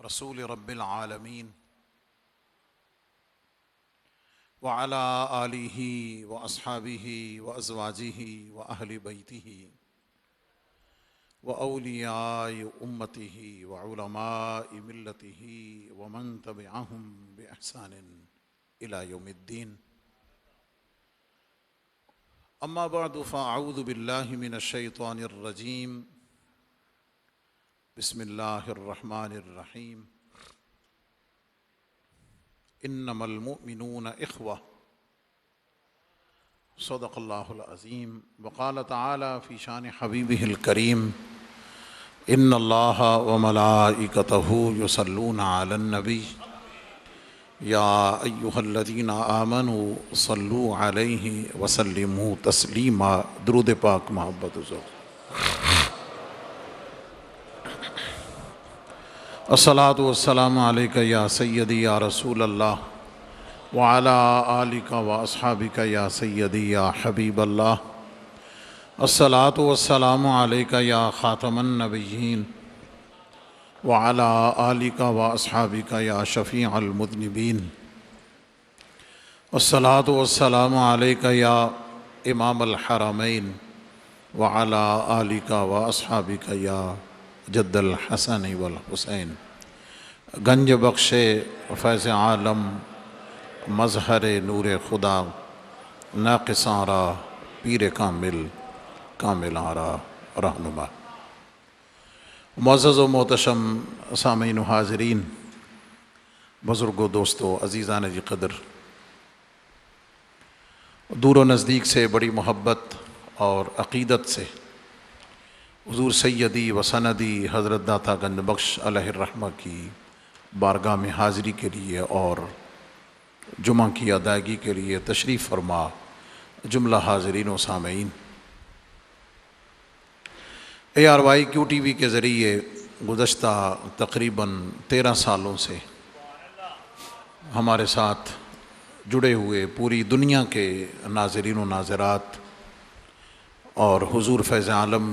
رسول رب العالمین وعلى آلہ واصحابہ وازواجہ واہل بیتہ واولیاء امتہ وعلماء ملتہ ومن تبعہم باحسان الی یوم الدین اما بعد فاعوذ باللہ من الشیطان الرجیم بسم اللہ الرحمن الرحیم انما المؤمنون اخوہ صدق اللہ العظیم وقال تعالی فی شان حبیبہ الکریم ان اللہ وملائکتہ یصلون علی النبی یا ایہا الذین آمنوا صلوا علیہ وسلموا تسلیما۔ درود پاک محبت و ذوق۔ الصلاۃ والسلام علیک یا سیدی یا رسول اللہ وعلی آلک واصحابک یا سیدی یا حبیب اللہ۔ الصلاۃ والسلام علیک یا خاتم النبیین وعلی آلک واصحابک یا شفیع المذنبین۔ الصلاۃ والسلام علیک یا امام الحرمین وعلی آلک واصحابک یا جد الحسن والحسین۔ گنج بخش فیض عالم مظہر نور خدا ناقصاں را پیر کامل کامل آرا رہنما۔ معزز و محتشم سامعین و حاضرین، بزرگوں، دوستوں، عزیزان جی قدر، دور و نزدیک سے بڑی محبت اور عقیدت سے حضور سیدی و سندی حضرت داتا گنج بخش علیہ الرحمہ کی بارگاہ میں حاضری کے لیے اور جمعہ کی ادائیگی کے لیے تشریف فرما جملہ حاضرین و سامعین، ARYQ-TV کے ذریعے گزشتہ تقریباً 13 سالوں سے ہمارے ساتھ جڑے ہوئے پوری دنیا کے ناظرین و ناظرات اور حضور فیض عالم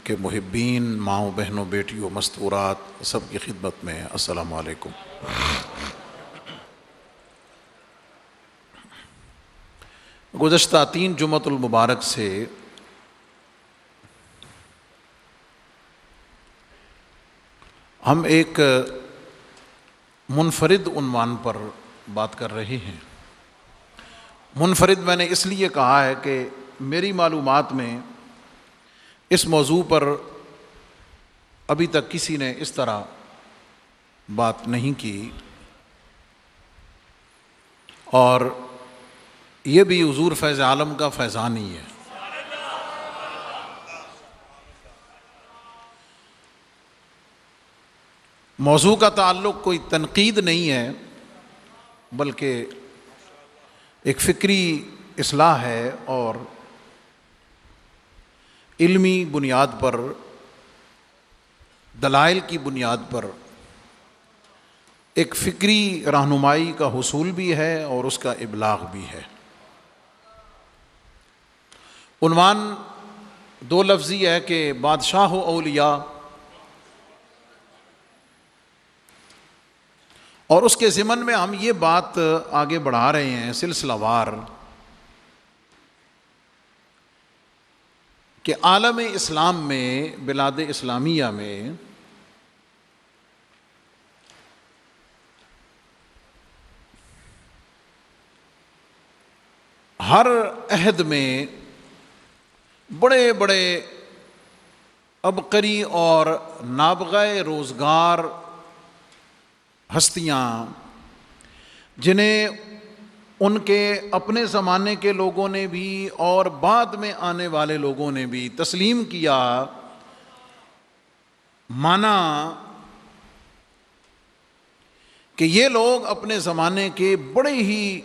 کے محبین، ماؤں، بہنوں، بیٹیوں، مستورات، سب کی خدمت میں السلام علیکم۔ گزشتہ 3 جمعۃ المبارک سے ہم ایک منفرد عنوان پر بات کر رہے ہیں۔ منفرد میں نے اس لیے کہا ہے کہ میری معلومات میں اس موضوع پر ابھی تک کسی نے اس طرح بات نہیں کی، اور یہ بھی حضور فیض عالم کا فیضان ہی ہے۔ موضوع کا تعلق کوئی تنقید نہیں ہے، بلکہ ایک فکری اصلاح ہے اور علمی بنیاد پر، دلائل کی بنیاد پر ایک فکری رہنمائی کا حصول بھی ہے اور اس کا ابلاغ بھی ہے۔ عنوان 2 لفظی ہے کہ بادشاہ و اولیاء، اور اس کے ضمن میں ہم یہ بات آگے بڑھا رہے ہیں سلسلہ وار کہ عالم اسلام میں، بلاد اسلامیہ میں ہر عہد میں بڑے بڑے عبقری اور نابغہ روزگار ہستیاں، جنہیں ان کے اپنے زمانے کے لوگوں نے بھی اور بعد میں آنے والے لوگوں نے بھی تسلیم کیا، مانا کہ یہ لوگ اپنے زمانے کے بڑے ہی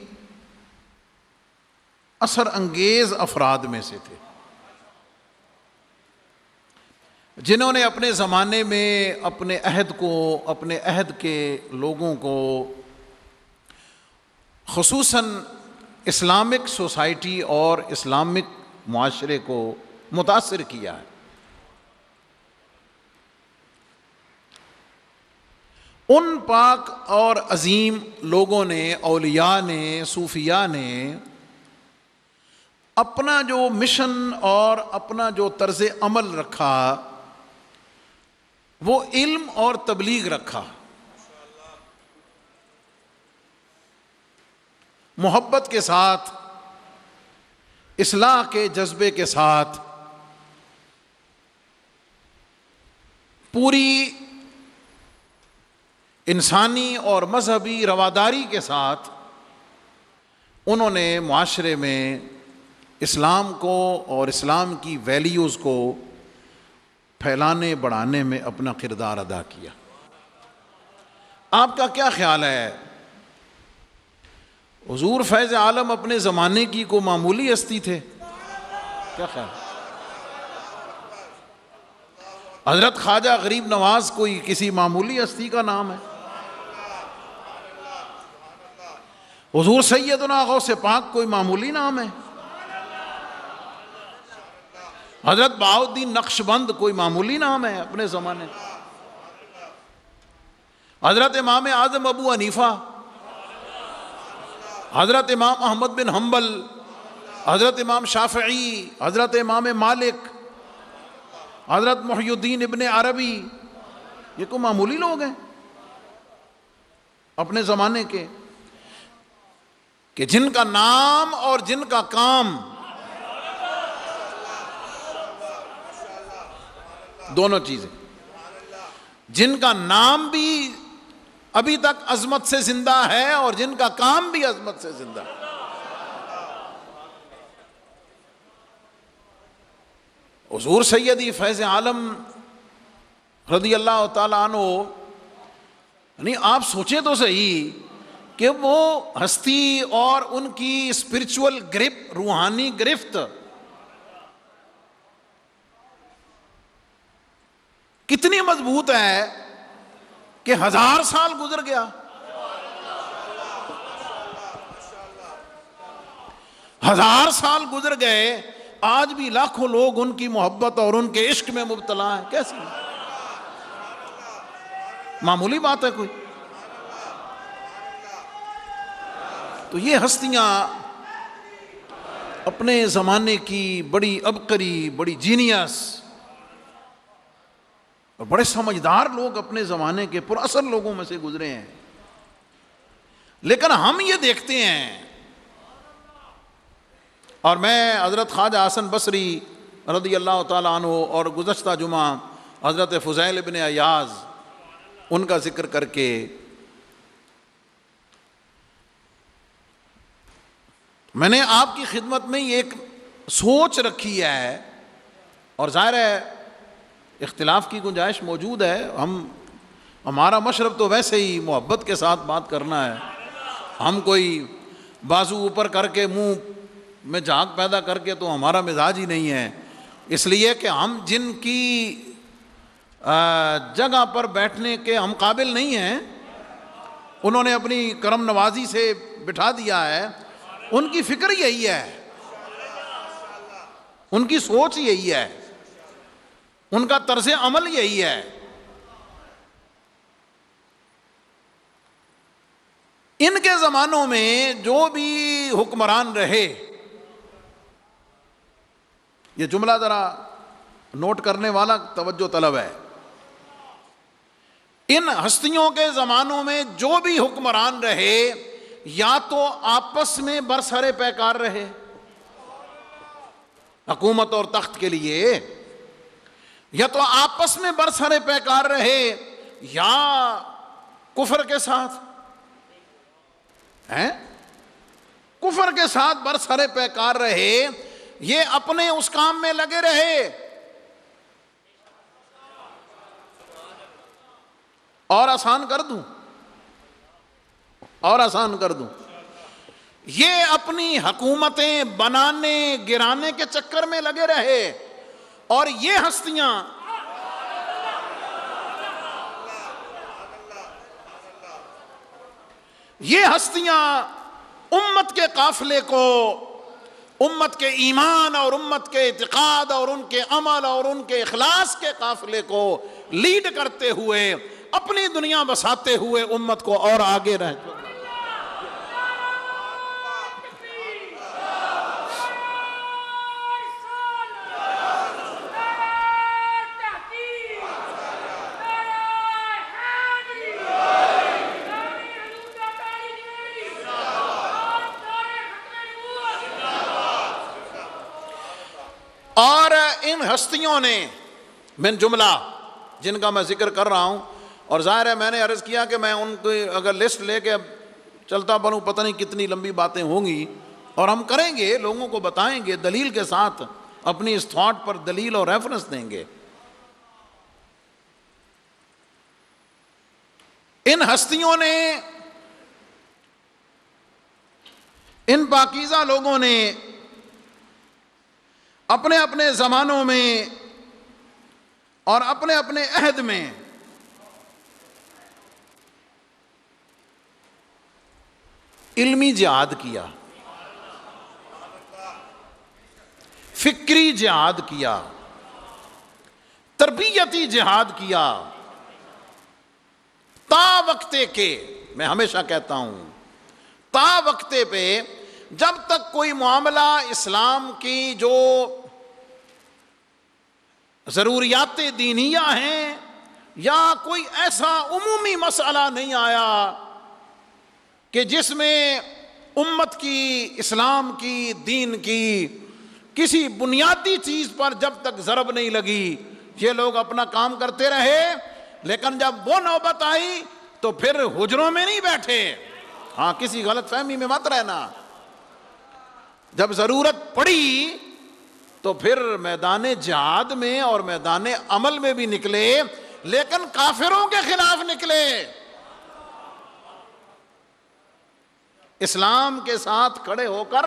اثر انگیز افراد میں سے تھے، جنہوں نے اپنے زمانے میں اپنے عہد کو، اپنے عہد کے لوگوں کو، خصوصاً اسلامک سوسائٹی اور اسلامک معاشرے کو متاثر کیا ہے۔ ان پاک اور عظیم لوگوں نے، اولیاء نے، صوفیاء نے اپنا جو مشن اور اپنا جو طرز عمل رکھا وہ علم اور تبلیغ رکھا، محبت کے ساتھ، اصلاح کے جذبے کے ساتھ، پوری انسانی اور مذہبی رواداری کے ساتھ انہوں نے معاشرے میں اسلام کو اور اسلام کی ویلیوز کو پھیلانے بڑھانے میں اپنا کردار ادا کیا۔ آپ کا کیا خیال ہے، حضور فیض عالم اپنے زمانے کی کو معمولی ہستی تھے؟ کیا خیال؟ حضرت خواجہ غریب نواز کوئی کسی معمولی ہستی کا نام ہے؟ حضور سیدنا غوث پاک کوئی معمولی نام ہے؟ حضرت بہاؤالدین نقشبند کوئی معمولی نام ہے اپنے زمانے؟ حضرت امام اعظم ابو حنیفہ، حضرت امام احمد بن حنبل، حضرت امام شافعی، حضرت امام مالک، حضرت محی الدین ابن عربی، یہ کوئی معمولی لوگ ہیں اپنے زمانے کے کہ جن کا نام اور جن کا کام دونوں چیزیں، جن کا نام بھی ابھی تک عظمت سے زندہ ہے اور جن کا کام بھی عظمت سے زندہ ہے۔ حضور سیدی فیض عالم رضی اللہ تعالیٰ عنہ، یعنی آپ سوچیں تو صحیح کہ وہ ہستی اور ان کی اسپرچول گرپ، روحانی گرفت کتنی مضبوط ہے کہ 1000 سال گزر گیا، 1000 سال گزر گئے، آج بھی لاکھوں لوگ ان کی محبت اور ان کے عشق میں مبتلا ہیں۔ کیسے معمولی بات ہے کوئی؟ تو یہ ہستیاں اپنے زمانے کی بڑی عبقری، بڑی جینیس اور بڑے سمجھدار لوگ اپنے زمانے کے پر اثر لوگوں میں سے گزرے ہیں، لیکن ہم یہ دیکھتے ہیں، اور میں حضرت خواجہ حسن بصری رضی اللہ تعالیٰ عنہ اور گزشتہ جمعہ حضرت فضیل ابن عیاض ان کا ذکر کر کے میں نے آپ کی خدمت میں ایک سوچ رکھی ہے، اور ظاہر ہے اختلاف کی گنجائش موجود ہے، ہمارا مشرب تو ویسے ہی محبت کے ساتھ بات کرنا ہے، ہم کوئی بازو اوپر کر کے منہ میں جھانک پیدا کر کے تو ہمارا مزاج ہی نہیں ہے، اس لیے کہ ہم جن کی جگہ پر بیٹھنے کے ہم قابل نہیں ہیں، انہوں نے اپنی کرم نوازی سے بٹھا دیا ہے، ان کی فکر یہی ہے، ان کی سوچ یہی ہے، ان کا طرز عمل یہی ہے۔ ان کے زمانوں میں جو بھی حکمران رہے، یہ جملہ ذرا نوٹ کرنے والا توجہ طلب ہے، ان ہستیوں کے زمانوں میں جو بھی حکمران رہے یا تو آپس میں برسر پیکار رہے حکومت اور تخت کے لیے، یا تو آپس میں برسر پیکار رہے یا کفر کے ساتھ ہیں، کفر کے ساتھ برسر پیکار رہے، یہ اپنے اس کام میں لگے رہے، اور آسان کر دوں، یہ اپنی حکومتیں بنانے گرانے کے چکر میں لگے رہے، اور یہ ہستیاں امت کے قافلے کو، امت کے ایمان اور امت کے اعتقاد اور ان کے عمل اور ان کے اخلاص کے قافلے کو لیڈ کرتے ہوئے اپنی دنیا بساتے ہوئے امت کو اور آگے رہ اور ان ہستیوں نے من جملہ جن کا میں ذکر کر رہا ہوں، اور ظاہر ہے میں نے عرض کیا کہ میں ان کو اگر لسٹ لے کے چلتا بنوں پتہ نہیں کتنی لمبی باتیں ہوں گی، اور ہم کریں گے، لوگوں کو بتائیں گے دلیل کے ساتھ، اپنی اس تھاٹ پر دلیل اور ریفرنس دیں گے۔ ان ہستیوں نے، ان پاکیزہ لوگوں نے اپنے اپنے زمانوں میں اور اپنے اپنے عہد میں علمی جہاد کیا، فکری جہاد کیا، تربیتی جہاد کیا، تا وقتے کے، میں ہمیشہ کہتا ہوں تا وقتے پہ جب تک کوئی معاملہ اسلام کی جو ضروریات دینیہ ہیں یا کوئی ایسا عمومی مسئلہ نہیں آیا کہ جس میں امت کی، اسلام کی، دین کی کسی بنیادی چیز پر جب تک ضرب نہیں لگی، یہ لوگ اپنا کام کرتے رہے، لیکن جب وہ نوبت آئی تو پھر حجروں میں نہیں بیٹھے۔ ہاں، کسی غلط فہمی میں مت رہنا، جب ضرورت پڑی تو پھر میدان جہاد میں اور میدان عمل میں بھی نکلے، لیکن کافروں کے خلاف نکلے، اسلام کے ساتھ کھڑے ہو کر۔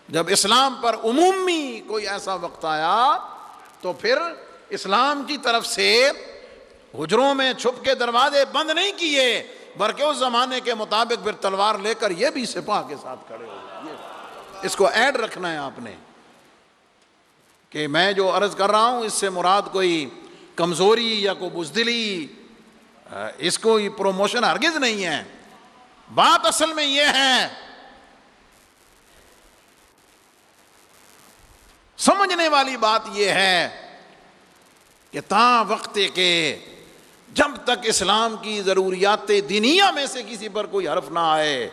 جب اسلام پر عمومی کوئی ایسا وقت آیا تو پھر اسلام کی طرف سے حجروں میں چھپ کے دروازے بند نہیں کیے، بلکہ اس زمانے کے مطابق پھر تلوار لے کر یہ بھی سپاہ کے ساتھ کھڑے ہوئے۔ اس کو ایڈ رکھنا ہے آپ نے کہ میں جو عرض کر رہا ہوں اس سے مراد کوئی کمزوری یا کوئی بزدلی، اس کو پروموشن ہرگز نہیں ہے۔ بات اصل میں یہ ہے، سمجھنے والی بات یہ ہے کہ تا وقت کے جب تک اسلام کی ضروریات دینیہ میں سے کسی پر کوئی حرف نہ آئے،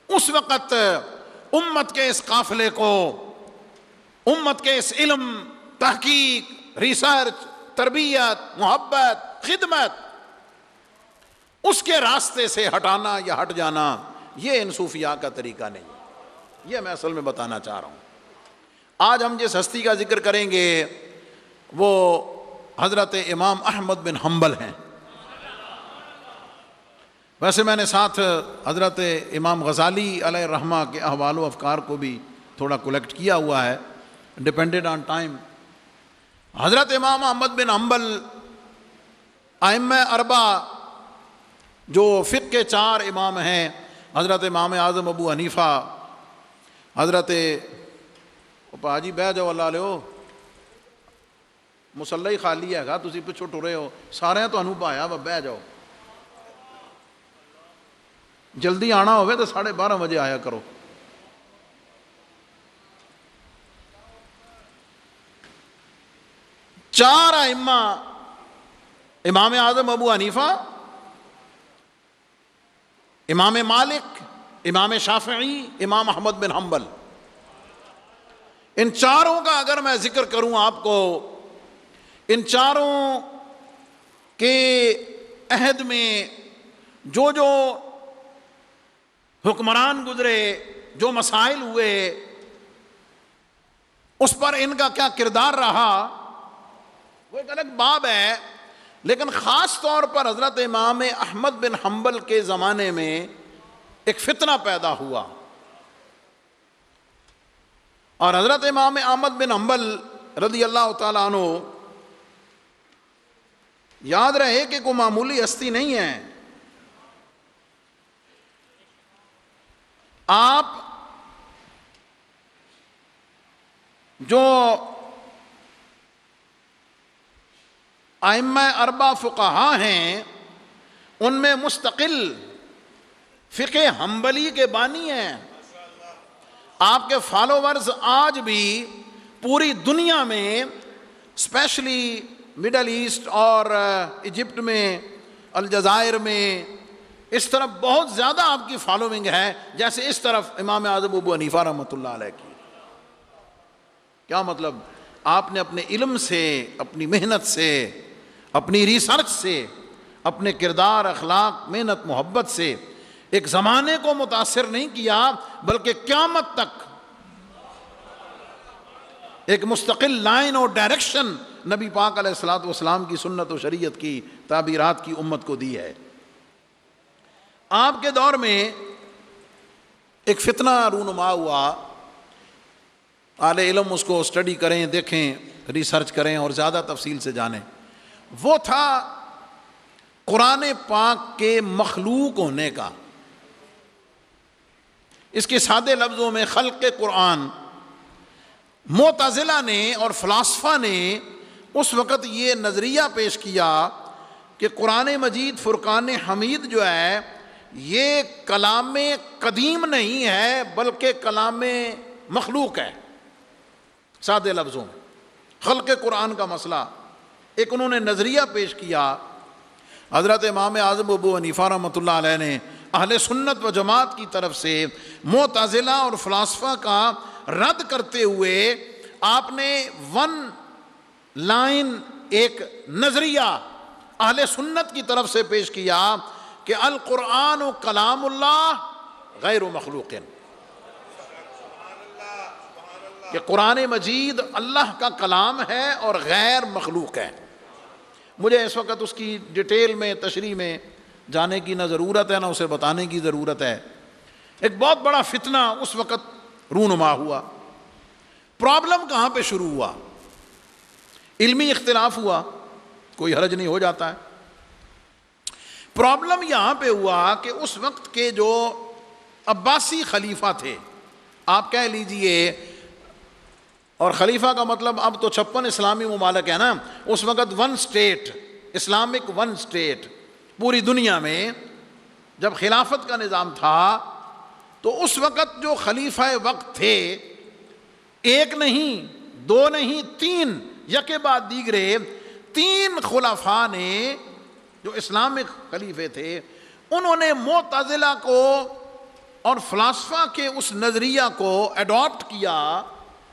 اس وقت امت کے اس قافلے کو، امت کے اس علم، تحقیق، ریسرچ، تربیت، محبت، خدمت، اس کے راستے سے ہٹانا یا ہٹ جانا، یہ ان صوفیاء کا طریقہ نہیں ہے۔ یہ میں اصل میں بتانا چاہ رہا ہوں۔ آج ہم جس ہستی کا ذکر کریں گے وہ حضرت امام احمد بن حنبل ہیں۔ ویسے میں نے ساتھ حضرت امام غزالی علیہ الرحمہ کے احوال و افکار کو بھی تھوڑا کلیکٹ کیا ہوا ہے، ڈیپینڈڈ آن ٹائم۔ حضرت امام احمد بن حنبل ائمہ اربعہ جو فقہ کے 4 امام ہیں، حضرت امام اعظم ابو حنیفہ، حضرت پاجی بہ جاؤ اللہ علیہ مسلح ہی خالی ہے گا، تسی پچھو ٹرے ہو، سارے تو انوبا آیا بہ جاؤ، جلدی آنا ہوئے تو 12:30 بجے آیا کرو۔ چار ائمہ، امام اعظم ابو حنیفہ، امام مالک، امام شافعی، امام احمد بن حنبل، ان چاروں کا اگر میں ذکر کروں آپ کو، ان چاروں کے عہد میں جو جو حکمران گزرے، جو مسائل ہوئے، اس پر ان کا کیا کردار رہا، وہ ایک الگ باب ہے۔ لیکن خاص طور پر حضرت امام احمد بن حنبل کے زمانے میں ایک فتنہ پیدا ہوا، اور حضرت امام احمد بن حنبل رضی اللہ تعالیٰ عنہ، یاد رہے کہ کوئی معمولی ہستی نہیں ہے۔ آپ جو ائمہ اربع فقہا ہیں، ان میں مستقل فقہ حنبلی کے بانی ہیں۔ آپ کے فالوورز آج بھی پوری دنیا میں، اسپیشلی مڈل ایسٹ اور ایجپٹ میں، الجزائر میں، اس طرف بہت زیادہ آپ کی فالوئنگ ہے جیسے اس طرف امام اعظم ابو حنیفہ رحمۃ اللہ علیہ کی۔ کیا مطلب؟ آپ نے اپنے علم سے، اپنی محنت سے، اپنی ریسرچ سے، اپنے کردار، اخلاق، محنت، محبت سے ایک زمانے کو متاثر نہیں کیا، بلکہ قیامت تک ایک مستقل لائن اور ڈائریکشن نبی پاک علیہ الصلوۃ والسلام کی سنت و شریعت کی تعبیرات کی امت کو دی ہے۔ آپ کے دور میں ایک فتنہ رونما ہوا، اہل علم اس کو اسٹڈی کریں، دیکھیں، ریسرچ کریں اور زیادہ تفصیل سے جانیں۔ وہ تھا قرآن پاک کے مخلوق ہونے کا۔ اس کے سادے لفظوں میں خلق قرآن۔ معتزلہ نے اور فلاسفہ نے اس وقت یہ نظریہ پیش کیا کہ قرآن مجید فرقان حمید جو ہے یہ کلام قدیم نہیں ہے بلکہ کلام مخلوق ہے۔ سادے لفظوں میں خلق قرآن کا مسئلہ ایک انہوں نے نظریہ پیش کیا۔ حضرت امام اعظم ابو حنیفہ رحمۃ اللہ علیہ نے اہل سنت و جماعت کی طرف سے معتزلہ اور فلاسفہ کا رد کرتے ہوئے آپ نے ون لائن ایک نظریہ اہل سنت کی طرف سے پیش کیا کہ القرآن کلام اللہ غیر مخلوق، کہ قرآن مجید اللہ کا کلام ہے اور غیر مخلوق ہے۔ مجھے اس وقت اس کی ڈیٹیل میں، تشریح میں جانے کی نہ ضرورت ہے نہ اسے بتانے کی ضرورت ہے۔ ایک بہت بڑا فتنہ اس وقت رونما ہوا۔ پرابلم کہاں پہ شروع ہوا؟ علمی اختلاف ہوا، کوئی حرج نہیں، ہو جاتا ہے۔ پرابلم یہاں پہ ہوا کہ اس وقت کے جو عباسی خلیفہ تھے، آپ کہہ لیجئے، اور خلیفہ کا مطلب اب تو 56 اسلامی ممالک ہے نا، اس وقت one state, Islamic one state پوری دنیا میں جب خلافت کا نظام تھا، تو اس وقت جو خلیفہ وقت تھے، ایک نہیں، دو نہیں، تین، یکے بعد دیگرے، تین خلفاء نے جو اسلامک خلیفے تھے، انہوں نے معتزلہ کو اور فلاسفہ کے اس نظریہ کو اڈاپٹ کیا،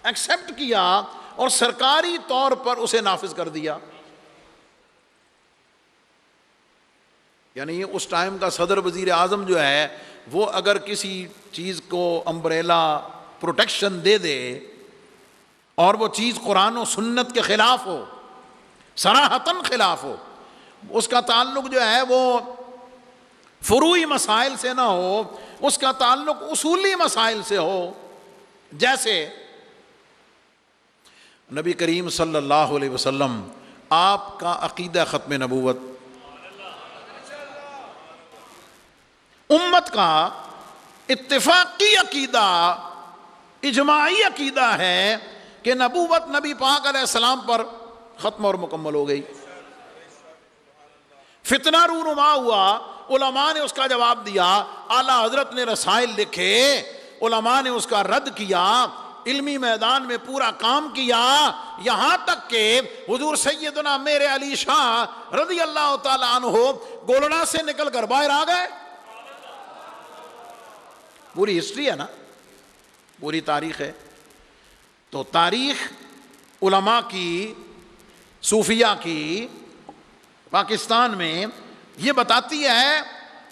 ایکسیپٹ کیا اور سرکاری طور پر اسے نافذ کر دیا۔ یعنی اس ٹائم کا صدر وزیر اعظم جو ہے وہ اگر کسی چیز کو امبریلا پروٹیکشن دے دے اور وہ چیز قرآن و سنت کے خلاف ہو، صراحتاً خلاف ہو، اس کا تعلق جو ہے وہ فروعی مسائل سے نہ ہو، اس کا تعلق اصولی مسائل سے ہو، جیسے نبی کریم صلی اللہ علیہ وسلم، آپ کا عقیدہ ختم نبوت، امت کا اتفاقی عقیدہ، اجماعی عقیدہ ہے کہ نبوت نبی پاک علیہ السلام پر ختم اور مکمل ہو گئی۔ فتنہ رونما ہوا، علماء نے اس کا جواب دیا، اعلیٰ حضرت نے رسائل لکھے، علماء نے اس کا رد کیا، علمی میدان میں پورا کام کیا، یہاں تک کہ حضور سیدنا میرے علی شاہ رضی اللہ تعالی عنہ گولڑا سے نکل کر باہر آ گئے۔ پوری ہسٹری ہے نا، پوری تاریخ ہے۔ تو تاریخ علماء کی، صوفیہ کی پاکستان میں یہ بتاتی ہے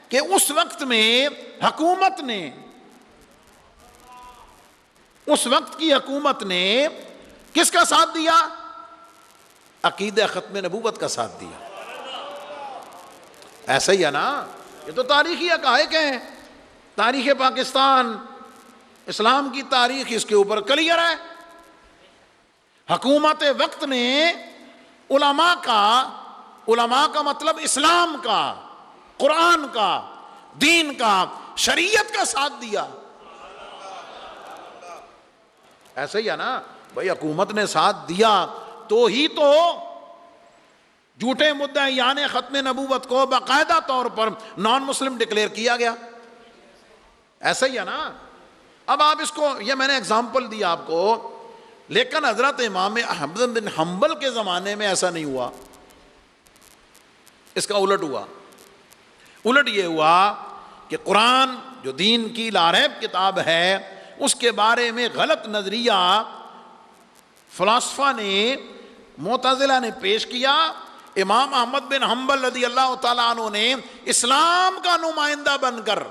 کہ اس وقت میں حکومت نے، اس وقت کی حکومت نے کس کا ساتھ دیا؟ عقیدہ ختم نبوت کا ساتھ دیا۔ ایسا ہی ہے نا، یہ تو تاریخی حقائق ہیں۔ تاریخ پاکستان، اسلام کی تاریخ اس کے اوپر کلیئر ہے۔ حکومت وقت نے علماء کا مطلب اسلام کا، قرآن کا، دین کا، شریعت کا ساتھ دیا۔ ایسا ہی ہے نا بھائی، حکومت نے ساتھ دیا تو ہی تو جھوٹے مدعیان ختم نبوت کو باقاعدہ طور پر نان مسلم ڈکلیئر کیا گیا. ایسا ہی ہے نا. اب آپ اس کو، یہ میں نے اگزامپل دیا آپ کو، لیکن حضرت امام احمد بن حنبل کے زمانے میں ایسا نہیں ہوا. اس کا الٹ ہوا. الٹ یہ ہوا کہ قرآن جو دین کی لاریب کتاب ہے، اس کے بارے میں غلط نظریہ فلاسفہ نے، معتزلہ نے پیش کیا. امام احمد بن حنبل رضی اللہ تعالیٰ عنہ نے اسلام کا نمائندہ بن کر،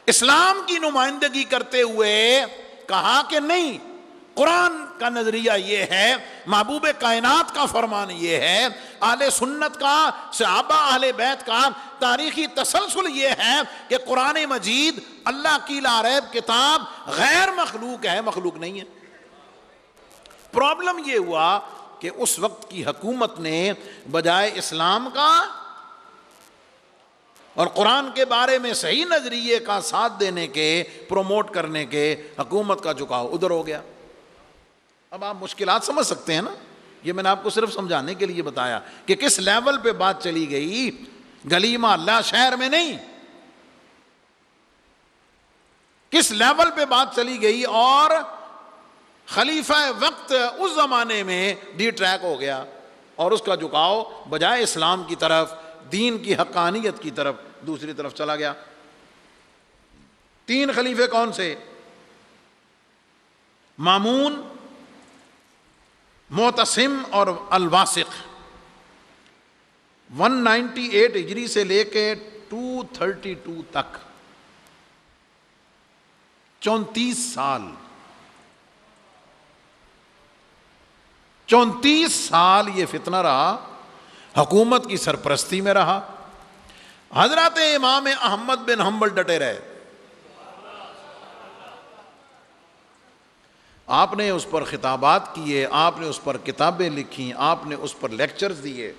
اسلام کی نمائندگی کرتے ہوئے کہا کہ نہیں، قرآن کا نظریہ یہ ہے، محبوب کائنات کا فرمان یہ ہے، اہل سنت کا، صحابہ اہل بیت کا تاریخی تسلسل یہ ہے کہ قرآن مجید اللہ کی لاریب کتاب غیر مخلوق ہے، مخلوق نہیں ہے. پرابلم یہ ہوا کہ اس وقت کی حکومت نے بجائے اسلام کا اور قرآن کے بارے میں صحیح نظریے کا ساتھ دینے کے، پروموٹ کرنے کے، حکومت کا جھکاؤ ادھر ہو گیا. اب آپ مشکلات سمجھ سکتے ہیں نا. یہ میں نے آپ کو صرف سمجھانے کے لیے بتایا کہ کس لیول پہ بات چلی گئی. گلی محلہ شہر میں نہیں، کس لیول پہ بات چلی گئی. اور خلیفہ وقت اس زمانے میں ڈی ٹریک ہو گیا اور اس کا جھکاؤ بجائے اسلام کی طرف، دین کی حقانیت کی طرف، دوسری طرف چلا گیا. 3 خلیفے کون سے؟ مامون، معتصم اور الواسق. 198 ہجری سے لے کے 232 تک 34 سال 34 سال یہ فتنہ رہا، حکومت کی سرپرستی میں رہا. حضرت امام احمد بن حنبل ڈٹے رہے. آپ نے اس پر خطابات کیے، آپ نے اس پر کتابیں لکھی، آپ نے اس پر لیکچرز دیے.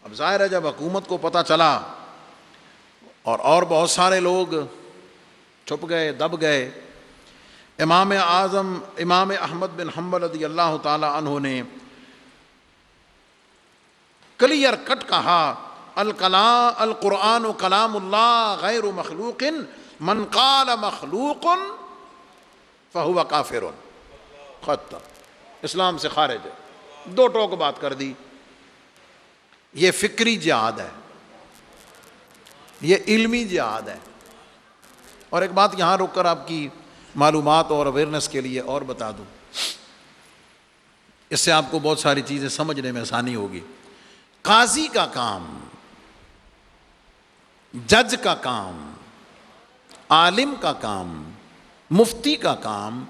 اب ظاہر ہے جب حکومت کو پتہ چلا اور بہت سارے لوگ چھپ گئے، دب گئے. امام اعظم امام احمد بن حنبل رضی اللہ تعالی عنہ نے کلیئر کٹ کہا، القرآن کلام اللہ غیر مخلوق، من قال مخلوق فہو کافر. ختم، اسلام سے خارج ہے. 2 ٹوک بات کر دی. یہ فکری جہاد ہے، یہ علمی جہاد ہے. اور ایک بات یہاں رک کر آپ کی معلومات اور اویئرنس کے لیے اور بتا دوں، اس سے آپ کو بہت ساری چیزیں سمجھنے میں آسانی ہوگی. قاضی کا کام، جج کا کام، عالم کا کام، مفتی کا کام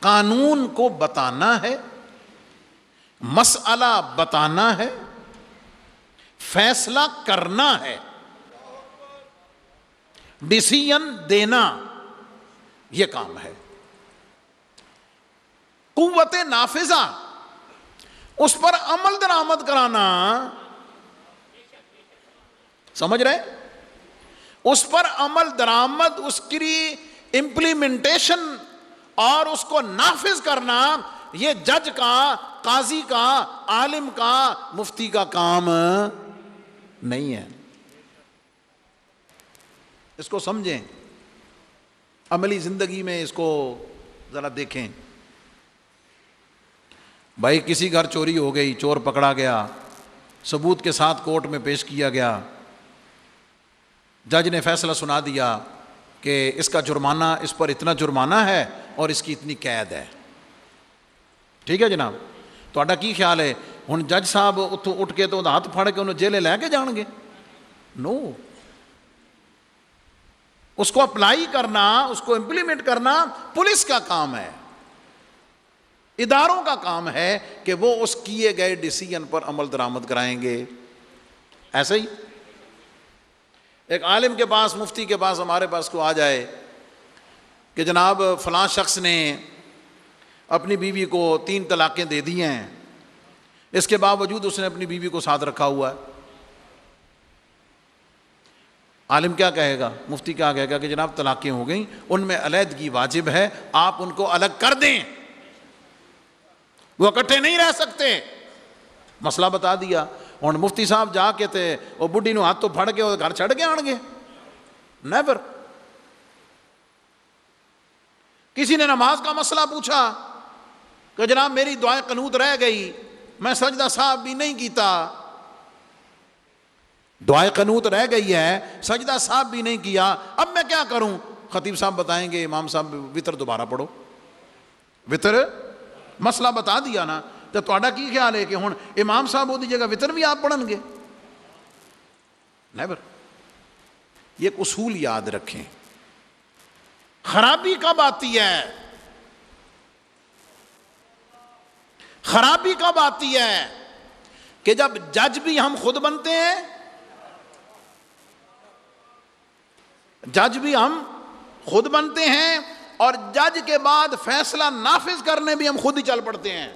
قانون کو بتانا ہے، مسئلہ بتانا ہے، فیصلہ کرنا ہے، ڈیسیژن دینا، یہ کام ہے. قوت نافذہ، اس پر عمل درآمد کرانا، سمجھ رہے؟ اس پر عمل درآمد، اس کی امپلیمنٹیشن اور اس کو نافذ کرنا، یہ جج کا، قاضی کا، عالم کا، مفتی کا کام نہیں ہے. اس کو سمجھیں، عملی زندگی میں اس کو ذرا دیکھیں. بھائی کسی گھر چوری ہو گئی، چور پکڑا گیا، ثبوت کے ساتھ کورٹ میں پیش کیا گیا، جج نے فیصلہ سنا دیا کہ اس کا جرمانہ، اس پر اتنا جرمانہ ہے اور اس کی اتنی قید ہے. ٹھیک ہے جناب، تہاڈا کی خیال ہے؟ ہن جج صاحب اتوں اٹھ کے تو ہاتھ پھڑ کے انہوں جیلے لے کے جان گے؟ نو. اس کو اپلائی کرنا، اس کو امپلیمنٹ کرنا پولیس کا کام ہے، اداروں کا کام ہے کہ وہ اس کیے گئے ڈیسیژن پر عمل درآمد کرائیں گے. ایسے ہی ایک عالم کے پاس، مفتی کے پاس، ہمارے پاس کو آ جائے کہ جناب فلاں شخص نے اپنی بیوی کو 3 طلاقیں دے دی ہیں، اس کے باوجود اس نے اپنی بیوی کو ساتھ رکھا ہوا ہے. عالم کیا کہے گا؟ مفتی کیا کہے گا کہ جناب طلاقیں ہو گئیں، ان میں علیحدگی واجب ہے، آپ ان کو الگ کر دیں. وہ اکٹھے نہیں رہ سکتے. مسئلہ بتا دیا. ہوں مفتی صاحب جا کے تے وہ بڈھی نو ہاتھ تو پھڑ کے وہ گھر چھڑ کے آن گے؟ نیور. کسی نے نماز کا مسئلہ پوچھا کہ جناب میری دعائیں قنوت رہ گئی، میں سجدہ صاحب بھی نہیں کیتا، دعائیں قنوت رہ گئی ہے، سجدہ صاحب بھی نہیں کیا، اب میں کیا کروں؟ خطیب صاحب بتائیں گے امام صاحب وطر دوبارہ پڑھو. وطر مسئلہ بتا دیا نا. تو تہاڈا کی خیال ہے کہ ہن امام صاحب وہ دی جگہ وطر بھی آپ پڑھن گے؟ نیور. یہ ایک اصول یاد رکھیں. خرابی کب آتی ہے؟ خرابی کب آتی ہے؟ کہ جب جج بھی ہم خود بنتے ہیں، جج بھی ہم خود بنتے ہیں، اور جج کے بعد فیصلہ نافذ کرنے بھی ہم خود ہی چل پڑتے ہیں.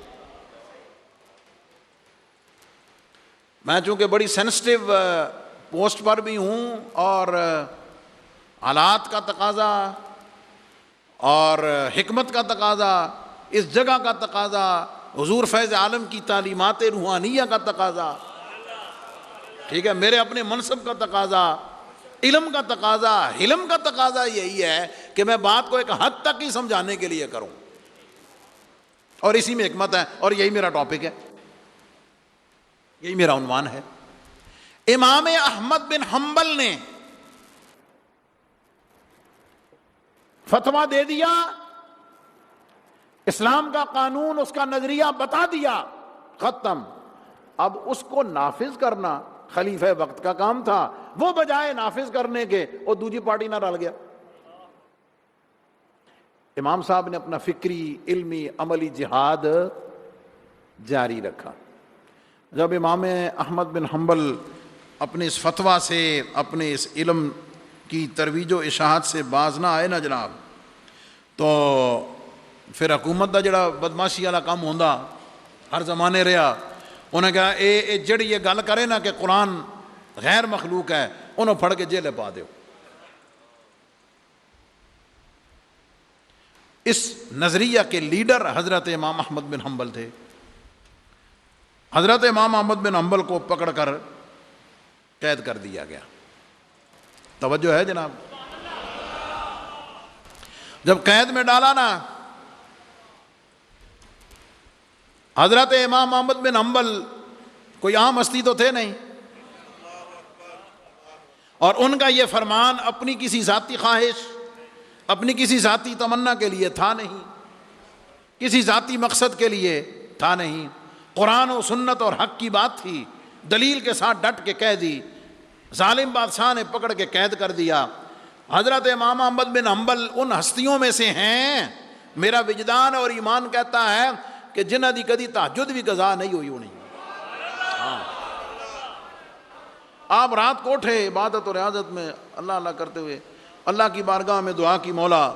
میں چونکہ بڑی سینسٹیو پوسٹ پر بھی ہوں، اور حالات کا تقاضا اور حکمت کا تقاضا، اس جگہ کا تقاضا، حضور فیض عالم کی تعلیمات روحانیہ کا تقاضا، ٹھیک ہے، میرے اپنے منصب کا تقاضا، علم کا تقاضا، حلم کا تقاضا یہی ہے کہ میں بات کو ایک حد تک ہی سمجھانے کے لیے کروں، اور اسی میں حکمت ہے، اور یہی میرا ٹاپک ہے، یہی میرا عنوان ہے. امام احمد بن حنبل نے فتویٰ دے دیا، اسلام کا قانون، اس کا نظریہ بتا دیا، ختم. اب اس کو نافذ کرنا خلیفہ وقت کا کام تھا. وہ بجائے نافذ کرنے کے وہ دوسری پارٹی نہ ڈال گیا. امام صاحب نے اپنا فکری، علمی، عملی جہاد جاری رکھا. جب امام احمد بن حنبل اپنے اس فتویٰ سے، اپنے اس علم کی ترویج و اشاعت سے باز نہ آئے نا جناب، تو پھر حکومت دا جڑا بدماشی والا کام ہوندا ہر زمانے رہا. انہیں کہا اے جڑی یہ گل کرے نا کہ قرآن غیر مخلوق ہے، انہوں پھڑ کے جیلے پا دیو. اس نظریہ کے لیڈر حضرت امام احمد بن حنبل تھے. حضرت امام احمد بن حنبل کو پکڑ کر قید کر دیا گیا. توجہ ہے جناب؟ جب قید میں ڈالا نا، حضرت امام احمد بن حنبل کوئی عام ہستی تو تھے نہیں، اور ان کا یہ فرمان اپنی کسی ذاتی خواہش، اپنی کسی ذاتی تمنا کے لیے تھا نہیں، کسی ذاتی مقصد کے لیے تھا نہیں. قرآن و سنت اور حق کی بات تھی، دلیل کے ساتھ ڈٹ کے کہہ دی. ظالم بادشاہ نے پکڑ کے قید کر دیا. حضرت امام احمد بن حنبل ان ہستیوں میں سے ہیں، میرا وجدان اور ایمان کہتا ہے کہ جنہ دی کدی تہجد بھی قضا نہیں ہوئی ہونی. آپ رات کو اٹھے عبادت اور ریاضت میں اللہ اللہ کرتے ہوئے اللہ کی بارگاہ میں دعا کی، مولا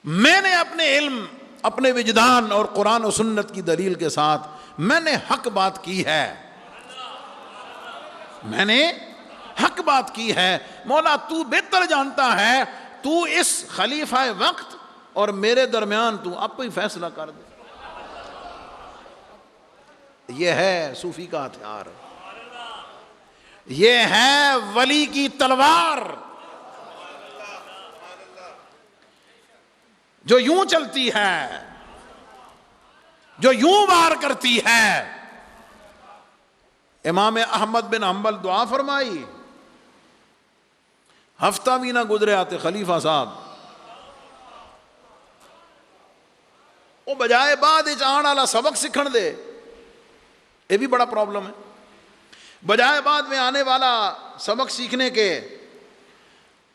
میں نے اپنے علم، اپنے وجدان اور قرآن و سنت کی دلیل کے ساتھ میں نے حق بات کی ہے، میں نے حق بات کی ہے. مولا تو بہتر جانتا ہے، تو اس خلیفہ وقت اور میرے درمیان تو اب ہی فیصلہ کر دے. یہ ہے صوفی کا ہتھیار، یہ ہے ولی کی تلوار، جو یوں چلتی ہے، جو یوں وار کرتی ہے. امام احمد بن حنبل دعا فرمائی، ہفتہ بھی نہ گزرے آتے خلیفہ صاحب وہ بجائے بعد آن والا سبق سکھن دے. یہ بھی بڑا پرابلم ہے. بجائے بعد میں آنے والا سبق سیکھنے کے،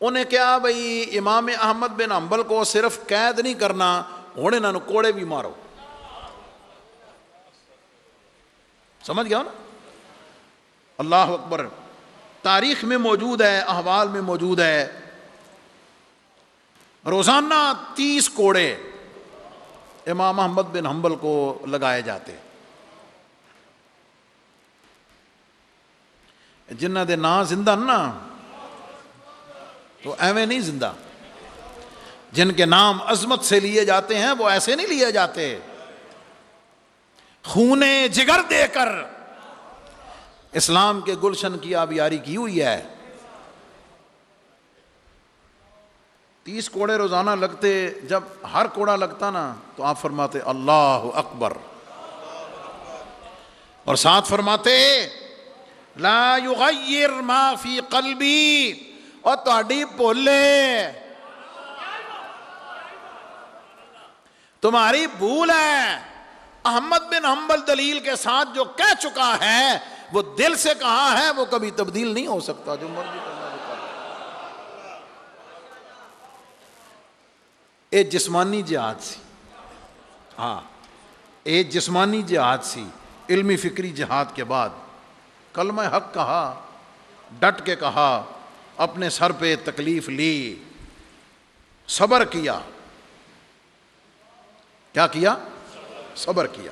انہیں کیا بھئی امام احمد بن حنبل کو صرف قید نہیں کرنا، ہوں انہوں کوڑے بھی مارو. سمجھ گیا نا؟ اللہ اکبر. تاریخ میں موجود ہے، احوال میں موجود ہے. روزانہ 30 کوڑے امام احمد بن حنبل کو لگائے جاتے. جنہ دے نا زندہ نا تو ایویں نہیں زندہ. جن کے نام عظمت سے لیے جاتے ہیں وہ ایسے نہیں لیے جاتے. خون جگر دے کر اسلام کے گلشن کی آبیاری کی ہوئی ہے. 30 کوڑے روزانہ لگتے، جب ہر کوڑا لگتا نا تو آپ فرماتے اللہ اکبر، اور ساتھ فرماتے لا یغیر ما فی قلبی، اور تہاڈی بھولے، تمہاری بھول ہے. احمد بن حنبل دلیل کے ساتھ جو کہہ چکا ہے وہ دل سے کہا ہے، وہ کبھی تبدیل نہیں ہو سکتا، جو مرضی کرنا ہے کر. اے جسمانی جہاد سی، ہاں اے جسمانی جہاد سی. علمی فکری جہاد کے بعد کلمہ حق کہا، ڈٹ کے کہا، اپنے سر پہ تکلیف لی، صبر کیا. کیا کیا؟ صبر کیا.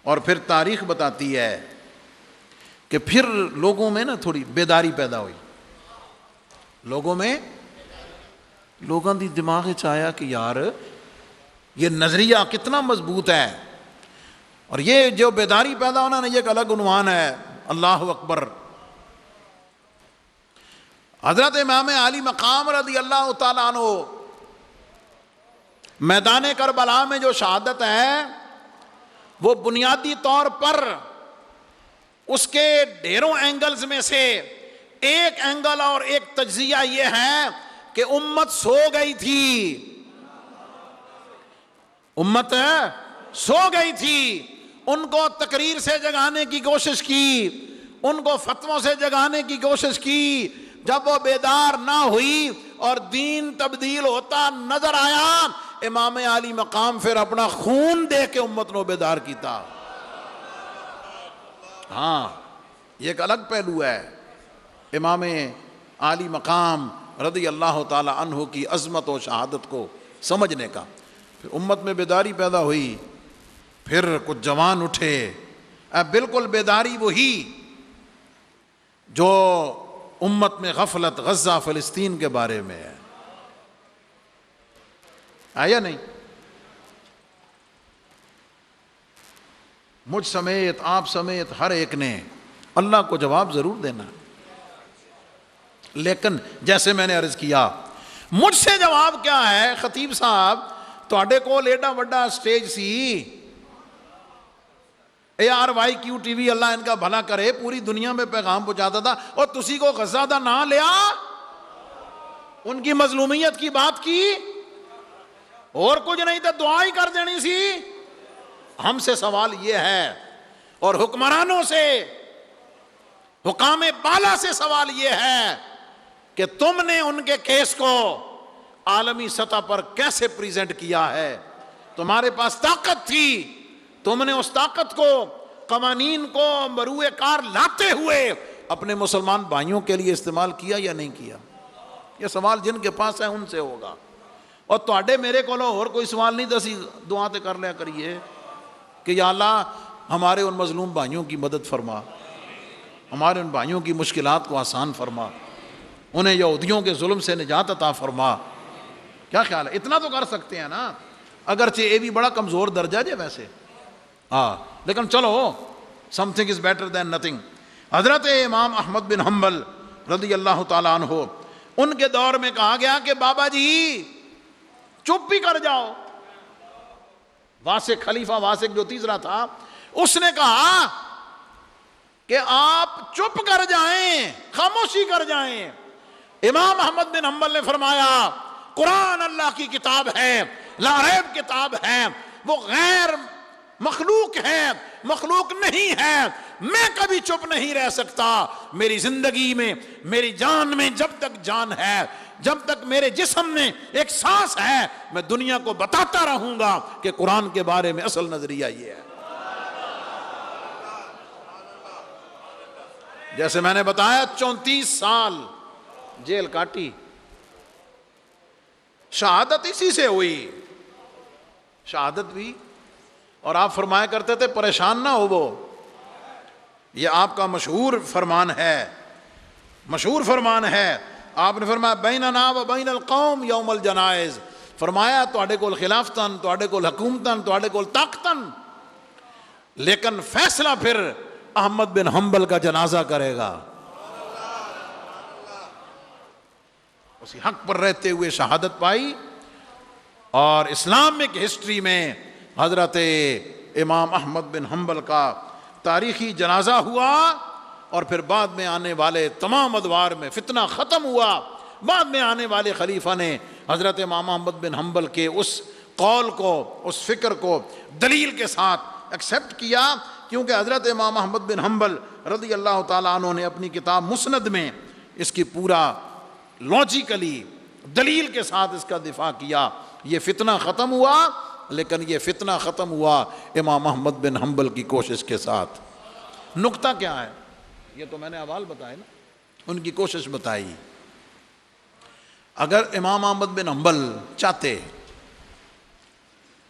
اور پھر تاریخ بتاتی ہے کہ پھر لوگوں میں نا تھوڑی بیداری پیدا ہوئی. لوگوں دی دماغ وچ آیا کہ یار یہ نظریہ کتنا مضبوط ہے، اور یہ جو بیداری پیدا ہونا نا یہ ایک الگ عنوان ہے. اللہ اکبر. حضرت امام علی مقام رضی اللہ تعالیٰ عنہ میدان کربلا میں جو شہادت ہے وہ بنیادی طور پر اس کے ڈھیروں اینگلز میں سے ایک اینگل اور ایک تجزیہ یہ ہے کہ امت سو گئی تھی. امت سو گئی تھی. ان کو تقریر سے جگانے کی کوشش کی، ان کو فتووں سے جگانے کی کوشش کی. جب وہ بیدار نہ ہوئی اور دین تبدیل ہوتا نظر آیا، امام علی مقام پھر اپنا خون دے کے امت نو بیدار کیتا. ہاں یہ ایک الگ پہلو ہے امام علی مقام رضی اللہ تعالی عنہ کی عظمت و شہادت کو سمجھنے کا. پھر امت میں بیداری پیدا ہوئی، پھر کچھ جوان اٹھے. اب بالکل بیداری وہی جو امت میں غفلت غزہ فلسطین کے بارے میں ہے. آیا نہیں؟ مجھ سمیت آپ سمیت ہر ایک نے اللہ کو جواب ضرور دینا، لیکن جیسے میں نے عرض کیا مجھ سے جواب کیا ہے؟ خطیب صاحب تواڈے کول ایڈا وڈا سٹیج سی، ARYQ-TV اللہ ان کا بھلا کرے، پوری دنیا میں پیغام پہنچاتا تھا، اور تسی کو غزہ دا نہ لیا، ان کی مظلومیت کی بات کی، اور کچھ نہیں تو دعا ہی کر دینی سی. ہم سے سوال یہ ہے، اور حکمرانوں سے، حکام بالا سے سوال یہ ہے کہ تم نے ان کے کیس کو عالمی سطح پر کیسے پریزنٹ کیا ہے؟ تمہارے پاس طاقت تھی، تم نے اس طاقت کو، قوانین کو مروئے کار لاتے ہوئے اپنے مسلمان بھائیوں کے لیے استعمال کیا یا نہیں کیا؟ یہ سوال جن کے پاس ہے ان سے ہوگا. اور تواڈے میرے کو اور کوئی سوال نہیں، دسی دعا تے کر لیا کریے کہ یا اللہ ہمارے ان مظلوم بھائیوں کی مدد فرما، ہمارے ان بھائیوں کی مشکلات کو آسان فرما، انہیں یہودیوں کے ظلم سے نجات عطا فرما. کیا خیال ہے؟ اتنا تو کر سکتے ہیں نا، اگرچہ یہ بھی بڑا کمزور درجہ ہے ویسے، ہاں لیکن چلو some thing is better than nothing. حضرت امام احمد بن حنبل رضی اللہ تعالیٰ عنہ، ان کے دور میں کہا گیا کہ بابا جی چپ بھی کر جاؤ. واسق، خلیفہ واسق جو تیسرا تھا، اس نے کہا کہ آپ چپ کر جائیں، خاموشی کر جائیں. امام احمد بن حنبل نے فرمایا قرآن اللہ کی کتاب ہے، لا ریب کتاب ہے، وہ غیر مخلوق ہے، مخلوق نہیں ہے. میں کبھی چپ نہیں رہ سکتا. میری زندگی میں، میری جان میں جب تک جان ہے، جب تک میرے جسم میں ایک سانس ہے، میں دنیا کو بتاتا رہوں گا کہ قرآن کے بارے میں اصل نظریہ یہ ہے. جیسے میں نے بتایا 34 سال جیل کاٹی، شہادت اسی سے ہوئی. شہادت بھی، اور آپ فرمایا کرتے تھے پریشان نہ ہو. وہ یہ آپ کا مشہور فرمان ہے، مشہور فرمان ہے. آپ نے فرمایا بیننا و بین القوم یوم الجنائز. فرمایا تواڈے کول خلافتن، تواڈے کول حکومتن، تواڈے کول طاقتن، لیکن فیصلہ پھر احمد بن حنبل کا جنازہ کرے گا. اسی حق پر رہتے ہوئے شہادت پائی، اور اسلامک ہسٹری میں حضرت امام احمد بن حنبل کا تاریخی جنازہ ہوا، اور پھر بعد میں آنے والے تمام ادوار میں فتنہ ختم ہوا. بعد میں آنے والے خلیفہ نے حضرت امام احمد بن حنبل کے اس قول کو، اس فکر کو دلیل کے ساتھ ایکسیپٹ کیا، کیونکہ حضرت امام احمد بن حنبل رضی اللہ تعالیٰ عنہ نے اپنی کتاب مسند میں اس کی پورا لاجیکلی دلیل کے ساتھ اس کا دفاع کیا. یہ فتنہ ختم ہوا، لیکن یہ فتنہ ختم ہوا امام احمد بن حنبل کی کوشش کے ساتھ. نقطہ کیا ہے؟ یہ تو میں نے احوال بتائے نا، ان کی کوشش بتائی. اگر امام احمد بن حنبل چاہتے،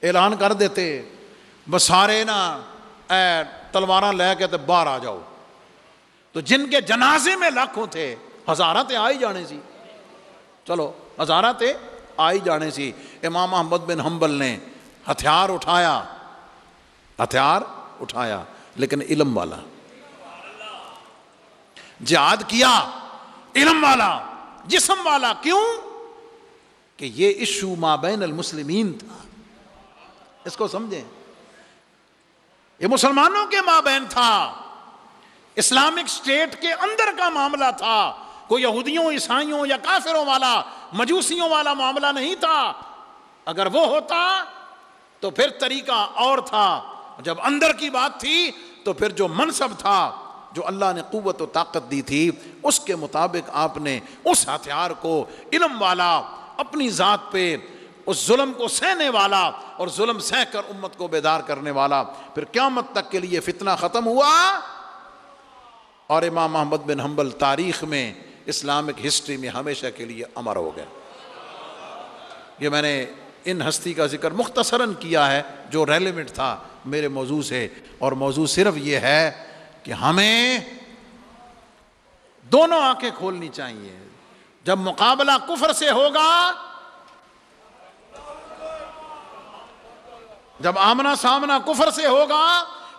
اعلان کر دیتے بس سارے نا تلواراں لے کے تے باہر آ جاؤ، تو جن کے جنازے میں لاکھوں تھے ہزاراں تے آ ہی جانے سی. چلو ہزاراں تے آ ہی جانے سی. امام احمد بن حنبل نے ہتھیار اٹھایا، لیکن علم والا، جہاد کیا علم والا، جسم والا. کیوں؟ کہ یہ ایشو ما بین المسلمین تھا. اس کو سمجھیں، یہ مسلمانوں کے مابین تھا، اسلامک سٹیٹ کے اندر کا معاملہ تھا. کوئی یہودیوں، عیسائیوں یا کافروں والا، مجوسیوں والا معاملہ نہیں تھا. اگر وہ ہوتا تو پھر طریقہ اور تھا. جب اندر کی بات تھی تو پھر جو منصب تھا، جو اللہ نے قوت و طاقت دی تھی، اس کے مطابق آپ نے اس ہتھیار کو، علم والا، اپنی ذات پہ اس ظلم کو سہنے والا اور ظلم سہ کر امت کو بیدار کرنے والا، پھر قیامت تک کے لیے فتنہ ختم ہوا. اور امام احمد بن حنبل تاریخ میں، اسلامک ہسٹری میں ہمیشہ کے لیے امر ہو گئے. یہ میں نے ان ہستی کا ذکر مختصراً کیا ہے جو ریلیونٹ تھا میرے موضوع سے، اور موضوع صرف یہ ہے کہ ہمیں دونوں آنکھیں کھولنی چاہیے. جب مقابلہ کفر سے ہوگا، جب آمنا سامنا کفر سے ہوگا،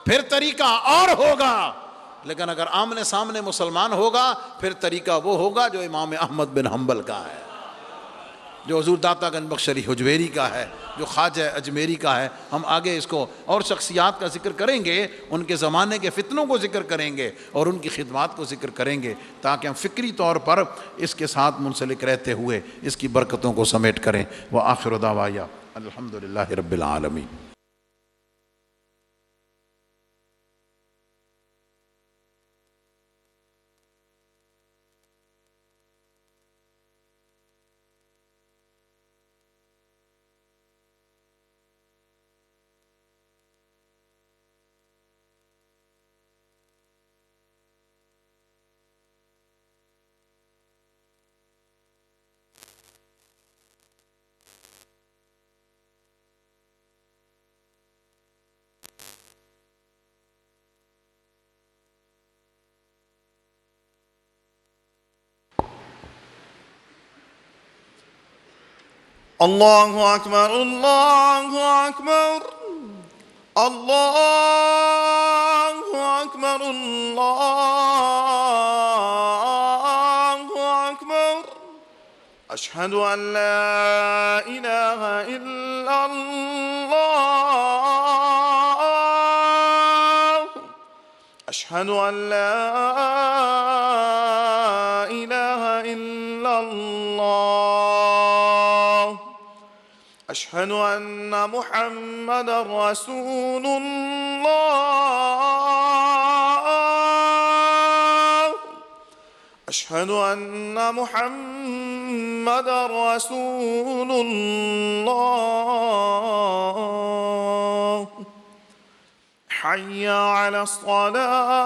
پھر طریقہ اور ہوگا. لیکن اگر آمنے سامنے مسلمان ہوگا، پھر طریقہ وہ ہوگا جو امام احمد بن حنبل کا ہے، جو حضور داتا گنج بخش علی حجویری کا ہے، جو خواجہ اجمیری کا ہے. ہم آگے اس کو اور شخصیات کا ذکر کریں گے، ان کے زمانے کے فتنوں کو ذکر کریں گے اور ان کی خدمات کو ذکر کریں گے، تاکہ ہم فکری طور پر اس کے ساتھ منسلک رہتے ہوئے اس کی برکتوں کو سمیٹ کریں. وآخر دعوایا الحمدللہ رب العالمین. اللہ اکبر، اللہ اکبر، اللہ اکبر، اللہ اکبر. اشہد ان لا الہ الا اللہ، اشہد ان لا الہ الا اللہ، اشہد ان محمد رسول اللہ، اشہد ان محمد رسول اللہ. حی علی الصلاة،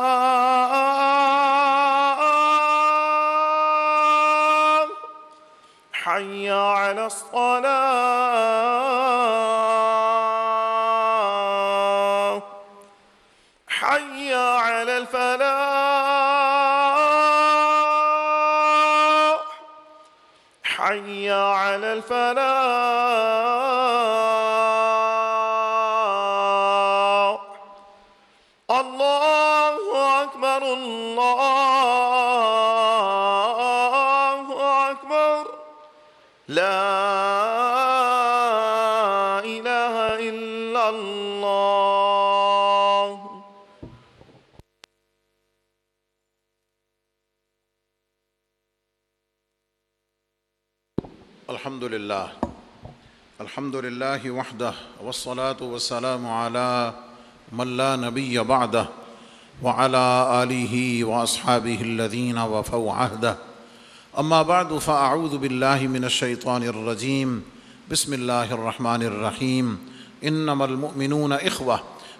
حی علی الصلاة، حی علی الفلاح، حی علی الفلاح. الله أكبر الله أكبر لا إله إلا الله. الحمد لله وحده والصلاة والسلام على من لا نبي بعده وعلى آله وأصحابه الذين وفوا عهده. أما بعد فأعوذ بالله من الشيطان الرجيم. بسم الله الرحمن الرحيم. إنما المؤمنون إخوة.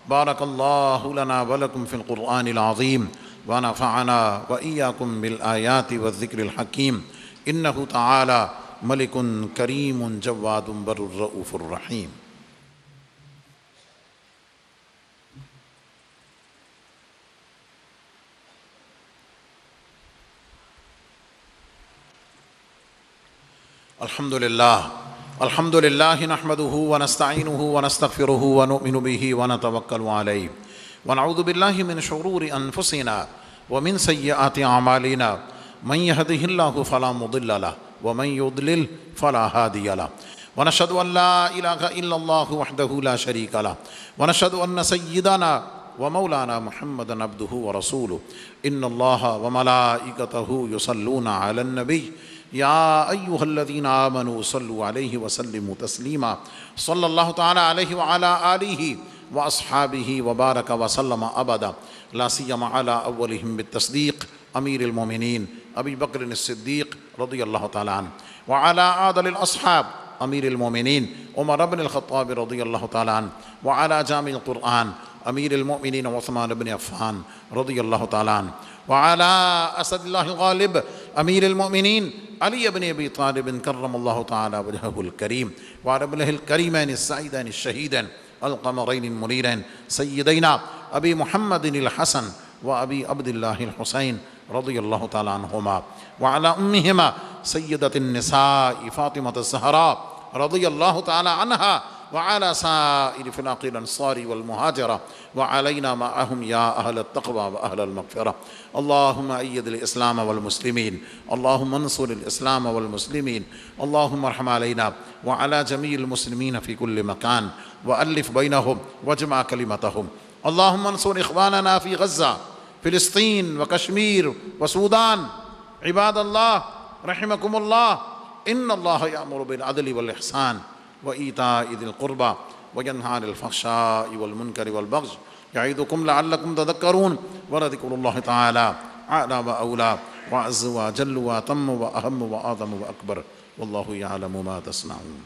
بارك الله لنا ولكم في القرآن العظيم ونفعنا وإياكم بالآيات والذكر الحكيم. إنه تعالى ملك كريم جواد بر الرؤوف الرحيم. الحمد لله نحمده ونستعينه ونستغفره ونؤمن به ونتوكل عليه ونعوذ بالله من شرور أنفسنا ومن سيئات أعمالنا. من يهده الله فلا مضل له ومن يضلل فلا هادي له. ونشهد أن لا إله إلا الله وحده لا شريك له ونشهد أن سيدنا ومولانا محمدا عبده ورسوله. إن الله وملائكته يصلون على النبي يا أيها الذين آمنوا صلوا عليه وسلموا تسليما. صلى الله تعالى عليه وعلى آله وأصحابه وبارك وسلم أبدا. لا سيما على أولهم بالتصديق أمير المؤمنين أبي بكر الصديق رضي الله تعالى عنه، وعلى أعدل الأصحاب أمير المؤمنين عمر بن الخطاب رضي الله تعالى عنه، وعلى جامع القرآن أمير المؤمنين عثمان بن عفان رضي الله تعالى عنه، وعلى أسد الله الغالب أمير المؤمنين علي بن أبي طالب كرم الله تعالى وجهه الكريم، وعلى ابنه الكريمين السعيدين الشهيدين القمرين المنيرين سيدينا أبي محمد الحسن وأبي عبد الله الحسين رضي الله تعالى عنهما، وعلى أمهما سيدة النساء فاطمة الزهراء رضي الله تعالى عنها، وعلى سائر فناق الأنصار والمهاجرة، وعلينا معهم يا أهل التقوى وأهل المغفرة. اللهم أيد الإسلام والمسلمين، اللهم انصر الإسلام والمسلمين، اللهم ارحم علينا وعلى جميع المسلمين في كل مكان، وألف بينهم واجمع كلمتهم. اللهم انصر إخواننا في غزة فلسطين وكشمير وسودان. عباد الله رحمكم الله، إن الله يأمر بالعدل والإحسان وإيتاء ذي القربى وينهى عن الفحشاء والمنكر والبغي يعظكم لعلكم تذكرون. ولذكر الله تعالى أعلى وأولى وأعز وأجل وأتم وأهم وأعظم وأكبر، والله يعلم ما تصنعون.